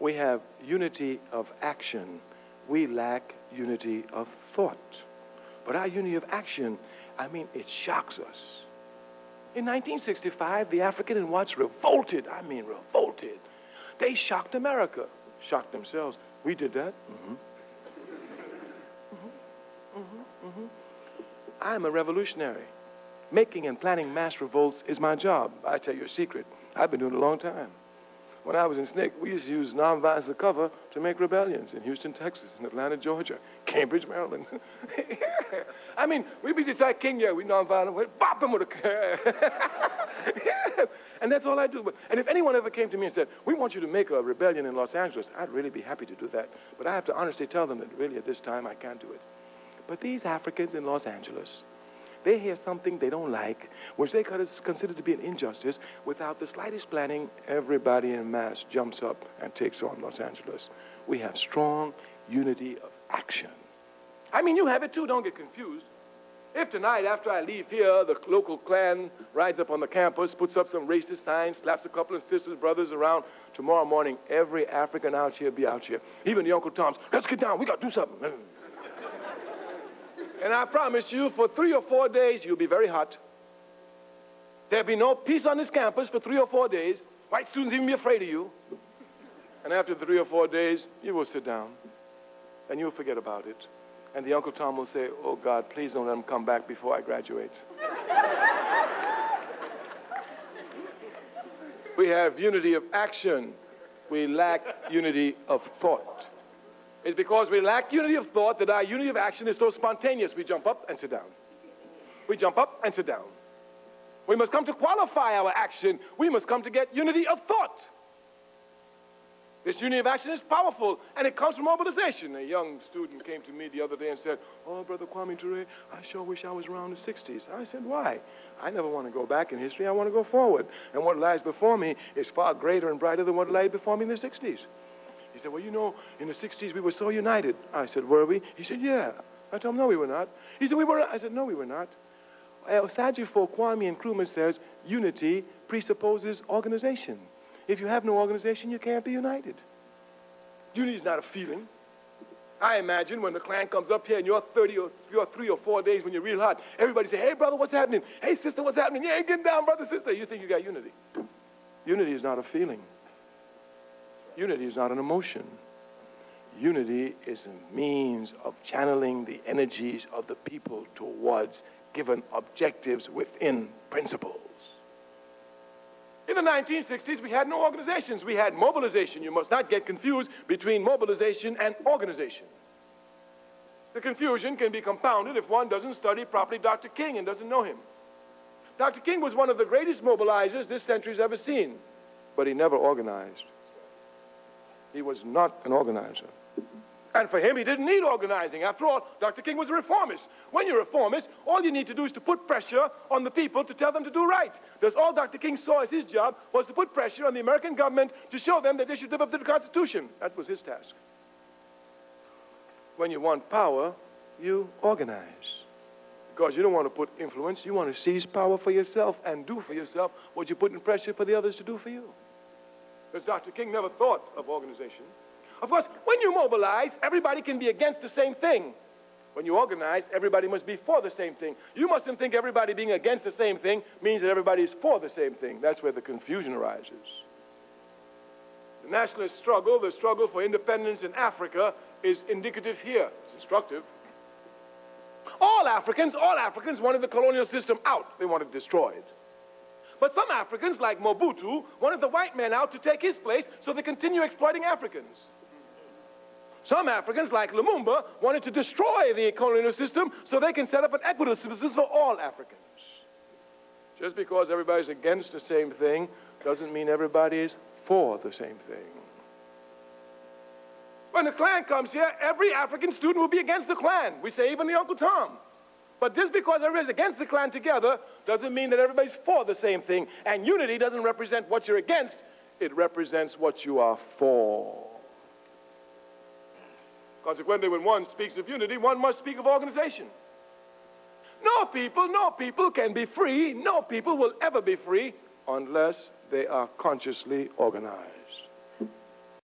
We have unity of action. We lack unity of thought. But our unity of action, I mean, it shocks us. In 1965, the African and whites revolted. I mean, revolted. They shocked America, shocked themselves. We did that. I'm a revolutionary. Making and planning mass revolts is my job. I tell you a secret. I've been doing it a long time. When I was in SNCC, we used to use nonviolence as a cover to make rebellions in Houston, Texas, in Atlanta, Georgia, Cambridge, Maryland. I mean, we be just like King, yeah, we nonviolent, we bop him with a... And that's all I do. And if anyone ever came to me and said, we want you to make a rebellion in Los Angeles, I'd really be happy to do that. But I have to honestly tell them that really at this time I can't do it. But these Africans in Los Angeles, they hear something they don't like, which they consider to be an injustice. Without the slightest planning, everybody en masse jumps up and takes on Los Angeles. We have strong unity of action. I mean, you have it too, don't get confused. If tonight, after I leave here, the local Klan rides up on the campus, puts up some racist signs, slaps a couple of sisters, brothers around, tomorrow morning, every African out here be out here. Even the Uncle Toms, let's get down, we got to do something. And I promise you, for 3 or 4 days, you'll be very hot. There'll be no peace on this campus for 3 or 4 days. White students even be afraid of you. And after 3 or 4 days, you will sit down, and you'll forget about it. And the Uncle Tom will say, oh, God, please don't let him come back before I graduate. We have unity of action. We lack unity of thought. It's because we lack unity of thought that our unity of action is so spontaneous. We jump up and sit down. We jump up and sit down. We must come to qualify our action. We must come to get unity of thought. This unity of action is powerful, and it comes from mobilization. A young student came to me the other day and said, oh, Brother Kwame Ture, I sure wish I was around the 60s. I said, why? I never want to go back in history. I want to go forward. And what lies before me is far greater and brighter than what lay before me in the 60s. He said, well, you know, in the 60s we were so united. I said, were we? He said, yeah. I told him, no, we were not. He said, we were. I said, no, we were not. Sajifo Kwame Nkrumah says, unity presupposes organization. If you have no organization, you can't be united. Unity is not a feeling. I imagine when the Klan comes up here and you're 3 or 4 days when you're real hot, everybody say, hey, brother, what's happening? Hey, sister, what's happening? Yeah, get down, brother, sister. You think you got unity. Unity is not a feeling. Unity is not an emotion. Unity is a means of channeling the energies of the people towards given objectives within principles. In the 1960s, we had no organizations. We had mobilization. You must not get confused between mobilization and organization. The confusion can be compounded if one doesn't study properly Dr. King and doesn't know him. Dr. King was one of the greatest mobilizers this century's ever seen, but he never organized. He was not an organizer. And for him, he didn't need organizing. After all, Dr. King was a reformist. When you're a reformist, all you need to do is to put pressure on the people to tell them to do right. That's all Dr. King saw as his job, was to put pressure on the American government to show them that they should live up to the Constitution. That was his task. When you want power, you organize. Because you don't want to put influence, you want to seize power for yourself and do for yourself what you're putting pressure for the others to do for you. Because Dr. King never thought of organization. Of course, when you mobilize, everybody can be against the same thing. When you organize, everybody must be for the same thing. You mustn't think everybody being against the same thing means that everybody is for the same thing. That's where the confusion arises. The nationalist struggle, the struggle for independence in Africa, is indicative here. It's instructive. All Africans wanted the colonial system out. They wanted it destroyed. But some Africans, like Mobutu, wanted the white man out to take his place so they continue exploiting Africans. Some Africans, like Lumumba, wanted to destroy the colonial system so they can set up an equitable system for all Africans. Just because everybody's against the same thing doesn't mean everybody is for the same thing. When the Klan comes here, every African student will be against the Klan. We say even the Uncle Tom. But just because everybody's against the Klan together doesn't mean that everybody's for the same thing. And unity doesn't represent what you're against. It represents what you are for. Consequently, when one speaks of unity, one must speak of organization. No people can be free. No people will ever be free unless they are consciously organized.